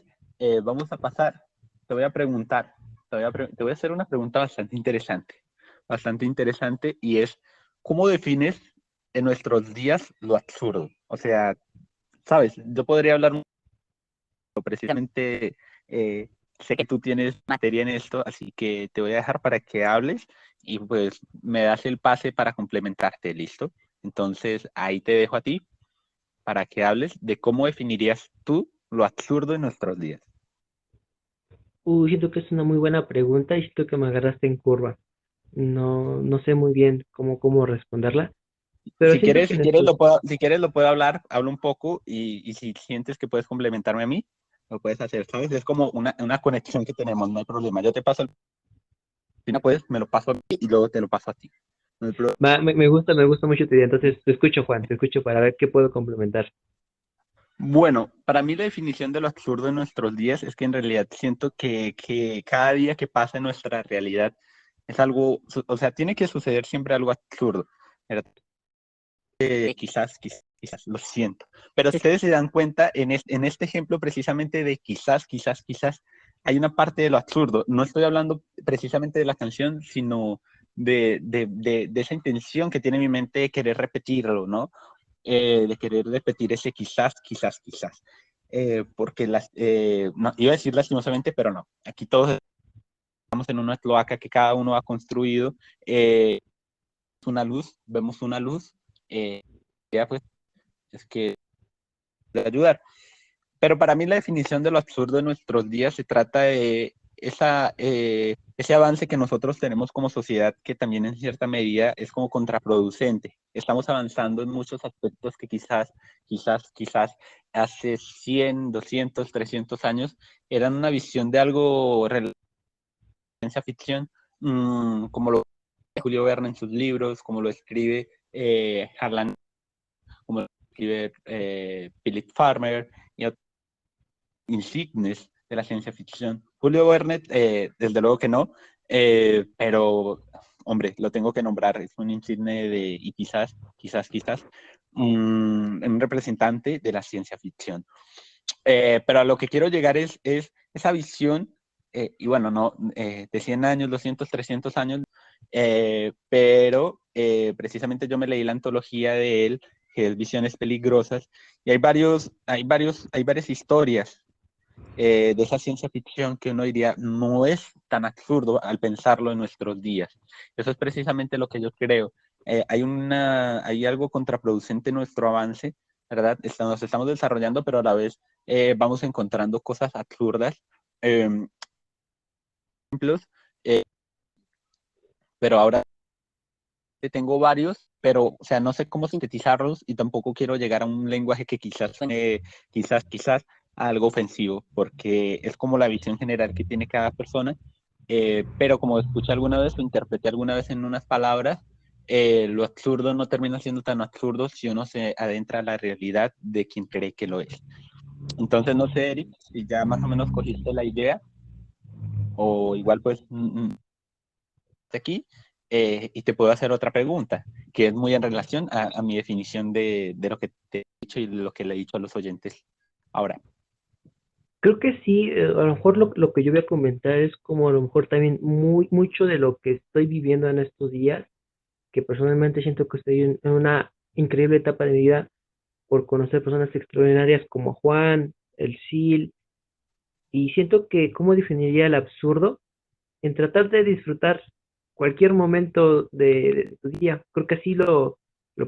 Speaker 1: vamos a pasar. Te voy a preguntar, te voy a hacer una pregunta bastante interesante, y es, ¿cómo defines en nuestros días lo absurdo? O sea, sabes, yo podría hablar precisamente, sé que tú tienes materia en esto, así que te voy a dejar para que hables y pues me das el pase para complementarte, ¿listo? Entonces, ahí te dejo a ti para que hables de cómo definirías tú lo absurdo en nuestros días.
Speaker 2: Siento que es una muy buena pregunta y siento que me agarraste en curva. No sé muy bien cómo responderla, pero
Speaker 1: Si
Speaker 2: siento
Speaker 1: quieres,
Speaker 2: que nuestros,
Speaker 1: si quieres lo puedo hablar, hablo un poco, y si sientes que puedes complementarme a mí, lo puedes hacer, ¿sabes? Es como una conexión que tenemos, no hay problema. Yo te paso si no puedes, me lo paso a mí y luego te lo paso a ti. No hay problema.
Speaker 2: me gusta mucho tu idea, entonces te escucho, Juan, te escucho para ver qué puedo complementar.
Speaker 1: Bueno, para mí la definición de lo absurdo en nuestros días es que en realidad siento que cada día que pasa en nuestra realidad es algo, o sea, tiene que suceder siempre algo absurdo. ¿Verdad? Quizás, lo siento. Pero si ustedes se dan cuenta, en este ejemplo precisamente de quizás, hay una parte de lo absurdo. No estoy hablando precisamente de la canción, sino de esa intención que tiene mi mente de querer repetirlo, ¿no? De querer repetir ese quizás. Porque no, iba a decir lastimosamente, pero no. Aquí todos estamos en una cloaca que cada uno ha construido. Vemos una luz. Ya pues es que ayudar. Pero para mí la definición de lo absurdo en nuestros días se trata de ese avance que nosotros tenemos como sociedad, que también en cierta medida es como contraproducente. Estamos avanzando en muchos aspectos que quizás hace 100, 200, 300 años eran una visión de algo de ciencia ficción, como lo escribe Julio Verne en sus libros, como lo escribe Harlan, como lo escribe Philip Farmer y insignes de la ciencia ficción. Julio Verne, desde luego que no, pero, hombre, lo tengo que nombrar, es un insigne y quizás, un representante de la ciencia ficción. Pero a lo que quiero llegar es esa visión, y bueno, no, de 100 años, 200, 300 años, pero precisamente yo me leí la antología de él, que es Visiones Peligrosas, y hay varias historias de esa ciencia ficción que uno diría no es tan absurdo al pensarlo en nuestros días. Eso es precisamente lo que yo creo. Hay algo contraproducente en nuestro avance, ¿verdad? Nos estamos desarrollando, pero a la vez vamos encontrando cosas absurdas. Ejemplos, pero ahora tengo varios, pero, o sea, no sé cómo sintetizarlos y tampoco quiero llegar a un lenguaje que quizás algo ofensivo, porque es como la visión general que tiene cada persona, pero como escuché alguna vez o interpreté alguna vez en unas palabras, lo absurdo no termina siendo tan absurdo si uno se adentra a la realidad de quien cree que lo es. Entonces, no sé, Eric, si ya más o menos cogiste la idea, o igual pues aquí, y te puedo hacer otra pregunta, que es muy en relación a mi definición de lo que te he dicho y lo que le he dicho a los oyentes ahora.
Speaker 2: Creo que sí, a lo mejor lo que yo voy a comentar es como a lo mejor también mucho de lo que estoy viviendo en estos días, que personalmente siento que estoy en una increíble etapa de mi vida por conocer personas extraordinarias como Juan, el Sil, y siento que cómo definiría el absurdo en tratar de disfrutar cualquier momento de tu día. Creo que así lo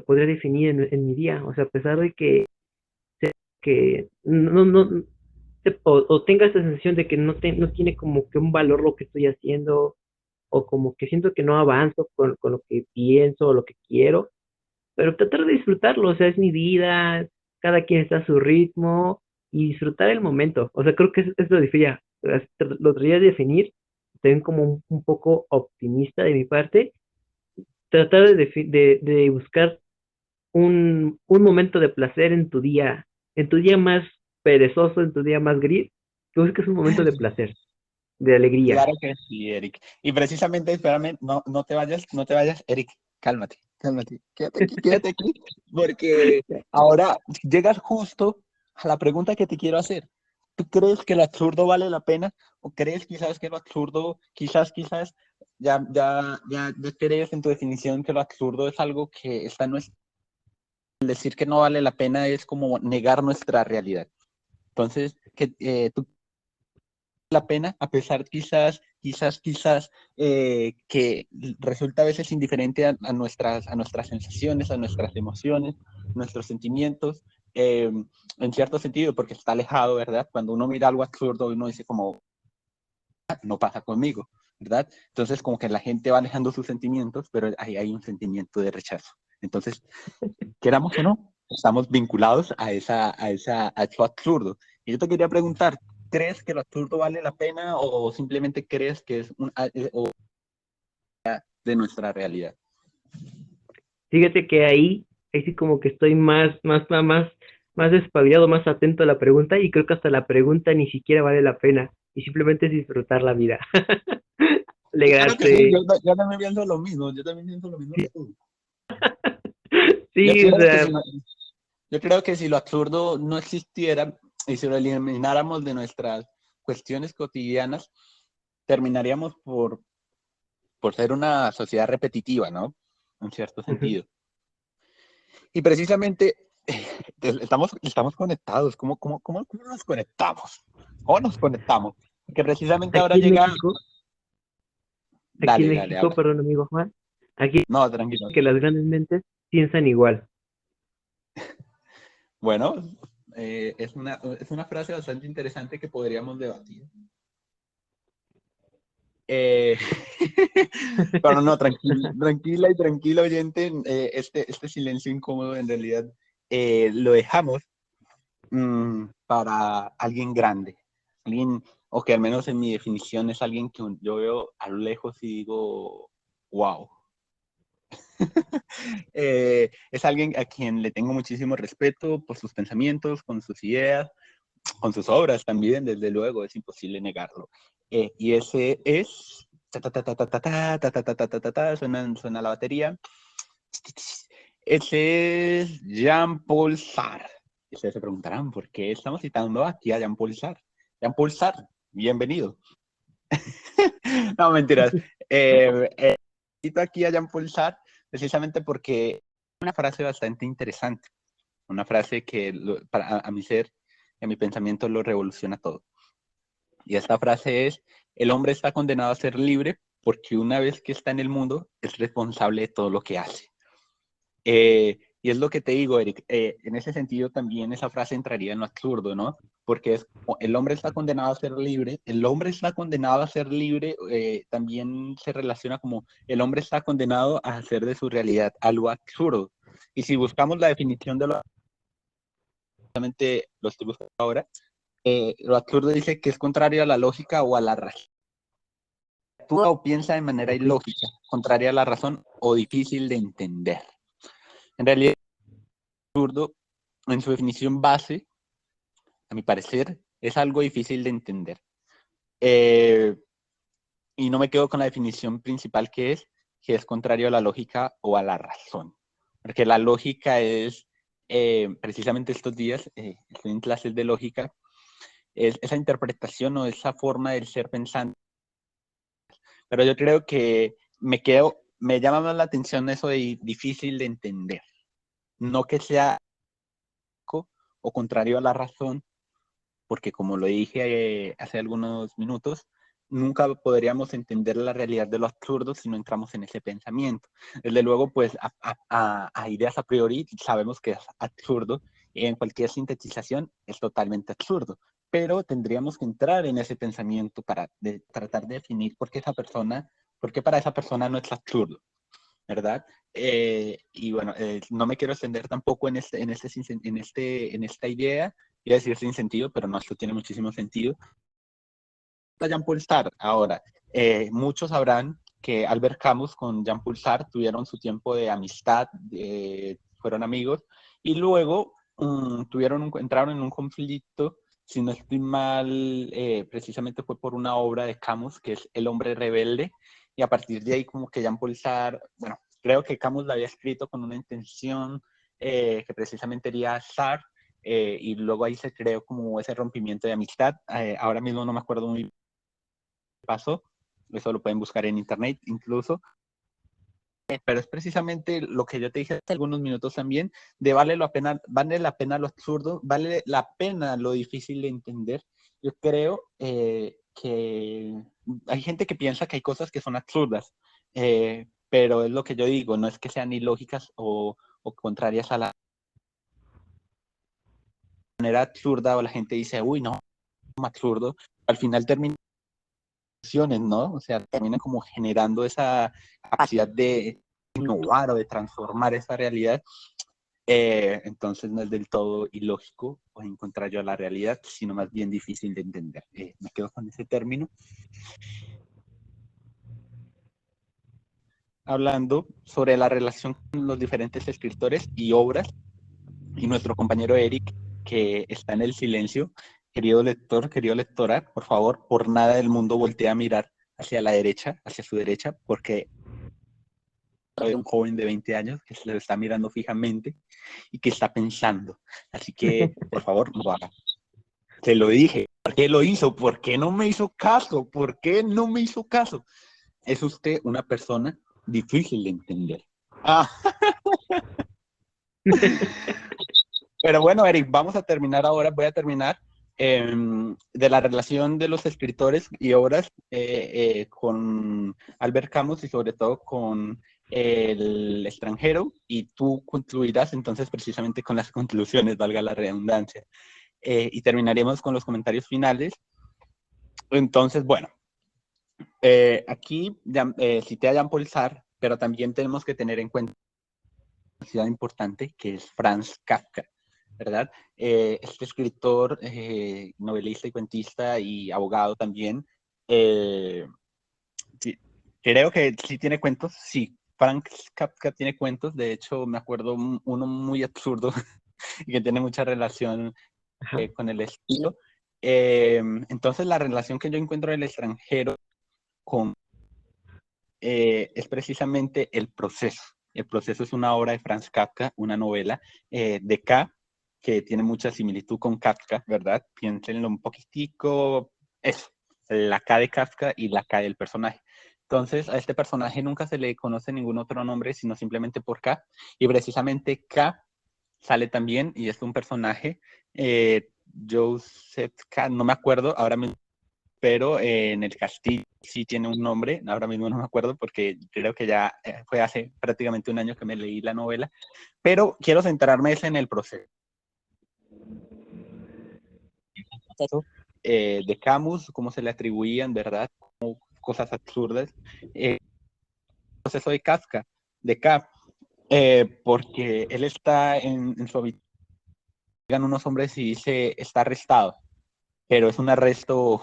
Speaker 2: podría definir en mi día, o sea, a pesar de que no o tenga esta sensación de que no tiene como que un valor lo que estoy haciendo, o como que siento que no avanzo con lo que pienso o lo que quiero, pero tratar de disfrutarlo, o sea, es mi vida, cada quien está a su ritmo y disfrutar el momento. O sea, creo que es lo difícil, lo debería definir, también como un poco optimista de mi parte, tratar de buscar un momento de placer en tu día más perezoso, en tu día más gris, que busques un momento de placer. de alegría.
Speaker 1: Claro que sí, Eric. Y precisamente, espérame, no te vayas, no te vayas, Eric, cálmate, quédate aquí, porque ahora llegas justo a la pregunta que te quiero hacer. ¿Tú crees que lo absurdo vale la pena? ¿O crees quizás que lo absurdo, quizás, ya crees en tu definición que lo absurdo es algo que está en nuestro... Decir que no vale la pena es como negar nuestra realidad. Entonces, ¿tú la pena, a pesar quizás que resulta a veces indiferente a nuestras sensaciones, a nuestras emociones, nuestros sentimientos, en cierto sentido, porque está alejado, ¿verdad? Cuando uno mira algo absurdo, uno dice como, no pasa conmigo, ¿verdad? Entonces como que la gente va alejando sus sentimientos, pero ahí hay un sentimiento de rechazo. Entonces, queramos o no, estamos vinculados a eso absurdo. Y yo te quería preguntar, ¿crees que lo absurdo vale la pena o simplemente crees que es de nuestra realidad?
Speaker 2: Fíjate que ahí sí como que estoy más despabilado, más atento a la pregunta y creo que hasta la pregunta ni siquiera vale la pena y simplemente es disfrutar la vida.
Speaker 1: Claro que sí,
Speaker 2: Alegrarte.
Speaker 1: yo también pienso lo mismo, yo también pienso lo mismo que tú. Yo
Speaker 2: Sí, o
Speaker 1: creo que
Speaker 2: sea,
Speaker 1: si, yo creo que si lo absurdo no existiera y si lo elimináramos de nuestras cuestiones cotidianas, terminaríamos por ser una sociedad repetitiva, ¿no? En cierto
Speaker 2: ujú.
Speaker 1: sentido. Y precisamente estamos conectados. ¿Cómo nos conectamos? ¿Cómo nos conectamos? Porque precisamente ahora
Speaker 2: Aquí en
Speaker 1: llega...
Speaker 2: México, aquí en
Speaker 1: Dale,
Speaker 2: México,
Speaker 1: habla.
Speaker 2: perdón amigo Juan, aquí
Speaker 1: No, tranquilo.
Speaker 2: que las grandes mentes piensan igual.
Speaker 1: Bueno, es una frase bastante interesante que podríamos debatir. Eh, pero no, tranquila y tranquila oyente, este silencio incómodo en realidad lo dejamos para alguien grande, alguien, o que al menos en mi definición es alguien que yo veo a lo lejos y digo, wow. Es alguien a quien le tengo muchísimo respeto por sus pensamientos, con sus ideas, con sus obras también, desde luego, es imposible negarlo. Y ese es... Suena la batería. Ese es Jean-Paul Sartre. Y ustedes se preguntarán, ¿por qué estamos citando aquí a Jean-Paul Sartre? Jean-Paul Sartre, bienvenido. No, mentiras. Cito aquí a Jean-Paul Sartre precisamente porque una frase bastante interesante, una frase que a mi ser, a mi pensamiento lo revoluciona todo. Y esta frase es, el hombre está condenado a ser libre porque una vez que está en el mundo es responsable de todo lo que hace. Y es lo que te digo, Eric, en ese sentido también esa frase entraría en lo absurdo, ¿no? Porque el hombre está condenado a ser libre, el hombre está condenado a ser libre, también se relaciona como el hombre está condenado a hacer de su realidad algo absurdo. Y si buscamos la definición de lo estoy buscando ahora, lo absurdo dice que es contrario a la lógica o a la razón. Actúa o piensa de manera
Speaker 2: Ok.
Speaker 1: ilógica, contraria a la razón o difícil de entender. En realidad, el absurdo, en su definición base, a mi parecer, es algo difícil de entender. Y no me quedo con la definición principal que es contrario a la lógica o a la razón. Porque la lógica es, precisamente estos días, estoy en clases de lógica, es esa interpretación o esa forma del ser pensante. Pero yo creo que me llama más la atención eso de difícil de entender. No que sea o contrario a la razón, porque como lo dije hace algunos minutos, nunca podríamos entender la realidad de lo absurdo si no entramos en ese pensamiento. Desde luego, pues a ideas a priori sabemos que es absurdo y en cualquier sintetización es totalmente absurdo, pero tendríamos que entrar en ese pensamiento para tratar de definir por qué para esa persona no es absurdo, ¿verdad? Y bueno, no me quiero extender tampoco en esta idea, iba a decir sin sentido, pero no, esto tiene muchísimo sentido. Jean-Paul Sartre, ahora, muchos sabrán que Albert Camus con Jean-Paul Sartre tuvieron su tiempo de amistad, fueron amigos, y luego entraron en un conflicto si no estoy mal, precisamente fue por una obra de Camus, que es El hombre rebelde, y a partir de ahí como que Jean-Paul Sartre, bueno, creo que Camus la había escrito con una intención que precisamente era Sartre, y luego ahí se creó como ese rompimiento de amistad. Ahora mismo no me acuerdo muy bien qué pasó, eso lo pueden buscar en internet incluso, pero es precisamente lo que yo te dije hace algunos minutos también, de vale la pena lo absurdo, vale la pena lo difícil de entender. Yo creo que hay gente que piensa que hay cosas que son absurdas, pero es lo que yo digo, no es que sean ilógicas o contrarias a la manera absurda, o la gente dice, uy, no, absurdo, al final termina, ¿no? O sea, termina como generando esa capacidad de innovar o de transformar esa realidad. Entonces no es del todo ilógico o en contrario a la realidad, sino más bien difícil de entender. Me quedo con ese término. Hablando sobre la relación con los diferentes escritores y obras, y nuestro compañero Eric, que está en el silencio. Querido lector, querido lectora, por favor, por nada del mundo voltea a mirar hacia la derecha, hacia su derecha, porque hay un joven de 20 años que se le está mirando fijamente y que está pensando. Así que, por favor, no lo haga. Te lo dije. ¿Por qué lo hizo? ¿Por qué no me hizo caso? ¿Por qué no me hizo caso? Es usted una persona difícil de entender. Ah. Pero bueno, Eric, vamos a terminar ahora. Voy a terminar de la relación de los escritores y obras con Albert Camus y sobre todo con El extranjero, y tú concluirás entonces precisamente con las conclusiones, valga la redundancia. Y terminaremos con los comentarios finales. Entonces, bueno, aquí cité a Jean-Paul Sartre, pero también tenemos que tener en cuenta una ciudad importante que es Franz Kafka, ¿verdad? Este escritor, novelista y cuentista y abogado también, sí, creo que sí tiene cuentos, sí. Franz Kafka tiene cuentos, de hecho me acuerdo uno muy absurdo y que tiene mucha relación con el estilo. Entonces la relación que yo encuentro en El extranjero con es precisamente El proceso. El proceso es una obra de Franz Kafka, una novela de K, que tiene mucha similitud con Kafka, ¿verdad? Piénsenlo un poquitico, eso, la K de Kafka y la K del personaje. Entonces, a este personaje nunca se le conoce ningún otro nombre, sino simplemente por K, y precisamente K sale también, y es un personaje, Joseph K, no me acuerdo, ahora mismo, pero en el castillo sí tiene un nombre, ahora mismo no me acuerdo porque creo que ya fue hace prácticamente un año que me leí la novela, pero quiero centrarme en el proceso de Camus, cómo se le atribuían, ¿verdad? Como cosas absurdas. El proceso de Kafka, de K, porque él está en su habitación, llegan unos hombres y dice, está arrestado, pero es un arresto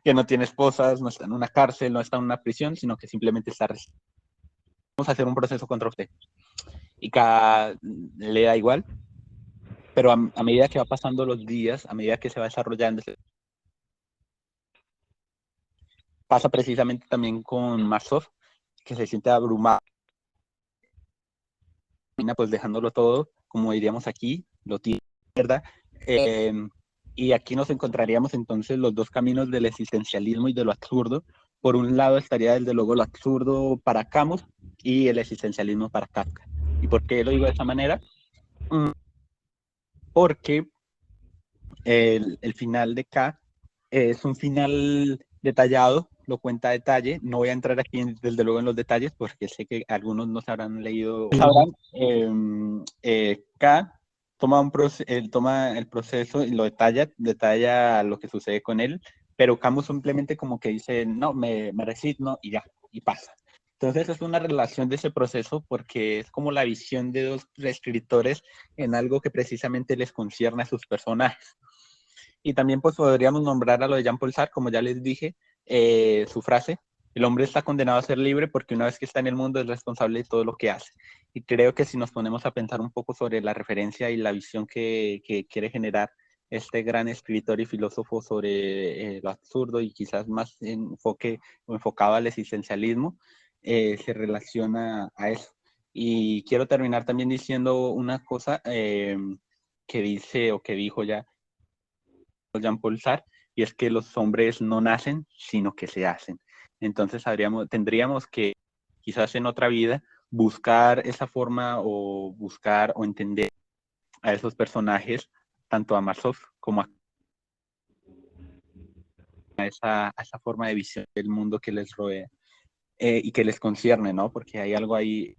Speaker 1: que no tiene esposas, no está en una cárcel, no está en una prisión, sino que simplemente está arrestado. Vamos a hacer un proceso contra usted. Y cada le da igual, pero a medida que va pasando los días, a medida que se va desarrollando, pasa precisamente también con Masov, que se siente abrumado, pues dejándolo todo, como diríamos aquí, lo tiene, ¿verdad? Eh, y aquí nos encontraríamos entonces los dos caminos del existencialismo y de lo absurdo. Por un lado estaría desde luego lo absurdo para Camus y el existencialismo para Kafka. ¿Y por qué lo digo de esa manera? Porque el final de K es un final detallado, lo cuenta a detalle. No voy a entrar aquí desde luego en los detalles porque sé que algunos no se habrán leído. K toma el proceso y lo detalla lo que sucede con él, pero Camus simplemente como que dice, no, me resigno y ya, y pasa. Entonces es una relación de ese proceso porque es como la visión de dos escritores en algo que precisamente les concierne a sus personajes. Y también pues podríamos nombrar a lo de Jean-Paul Sartre, como ya les dije, su frase, el hombre está condenado a ser libre porque una vez que está en el mundo es responsable de todo lo que hace. Y creo que si nos ponemos a pensar un poco sobre la referencia y la visión que quiere generar este gran escritor y filósofo sobre lo absurdo y quizás más enfocado al existencialismo, se relaciona a eso. Y quiero terminar también diciendo una cosa que dice o que dijo ya Jean-Paul Sartre, y es que los hombres no nacen, sino que se hacen. Entonces tendríamos que, quizás en otra vida, buscar esa forma o buscar o entender a esos personajes, tanto a Marceau como a esa forma de visión del mundo que les rodea y que les concierne, ¿no? Porque hay algo ahí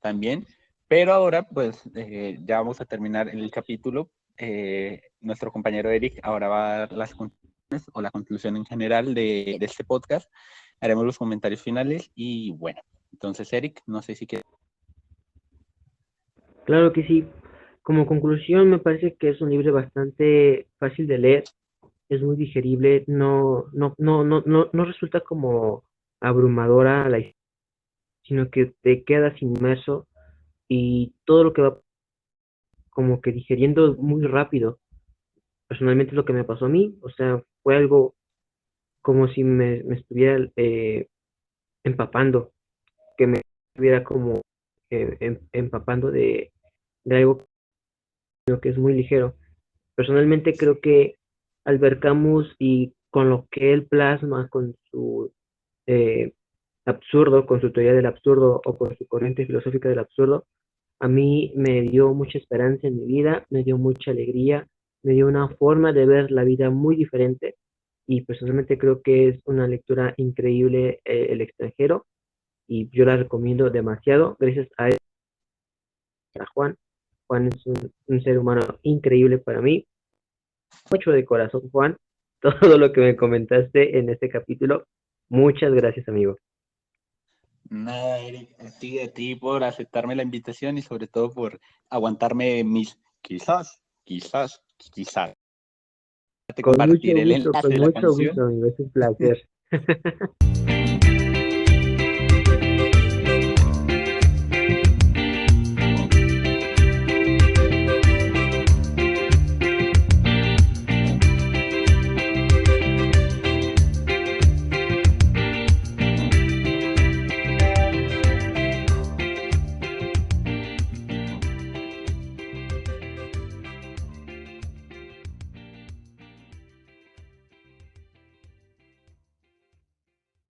Speaker 1: también. Pero ahora, pues, ya vamos a terminar el capítulo. Nuestro compañero Eric ahora va a dar las conclusiones o la conclusión en general de este podcast. Haremos los comentarios finales y bueno, entonces Eric, no sé si quieres.
Speaker 2: Claro que sí. Como conclusión, me parece que es un libro bastante fácil de leer, es muy digerible, no resulta como abrumadora la historia, sino que te quedas inmerso y todo lo que va como que digeriendo muy rápido. Personalmente es lo que me pasó a mí, o sea, fue algo como si me estuviera empapando, que me estuviera como empapando de algo que es muy ligero. Personalmente creo que Albert Camus y con lo que él plasma con su eh, absurdo, con su teoría del absurdo o con su corriente filosófica del absurdo, a mí me dio mucha esperanza en mi vida, me dio mucha alegría, me dio una forma de ver la vida muy diferente y personalmente creo que es una lectura increíble El extranjero y yo la recomiendo demasiado gracias a Juan. Juan es un ser humano increíble para mí, mucho de corazón, Juan, todo lo que me comentaste en este capítulo. Muchas gracias, amigo.
Speaker 1: Nada, Eric, a ti por aceptarme la invitación y sobre todo por aguantarme mis quizás. Te
Speaker 2: Con
Speaker 1: compartiré el enlace de la
Speaker 2: mucho
Speaker 1: canción.
Speaker 2: gusto, amigo. Es un placer.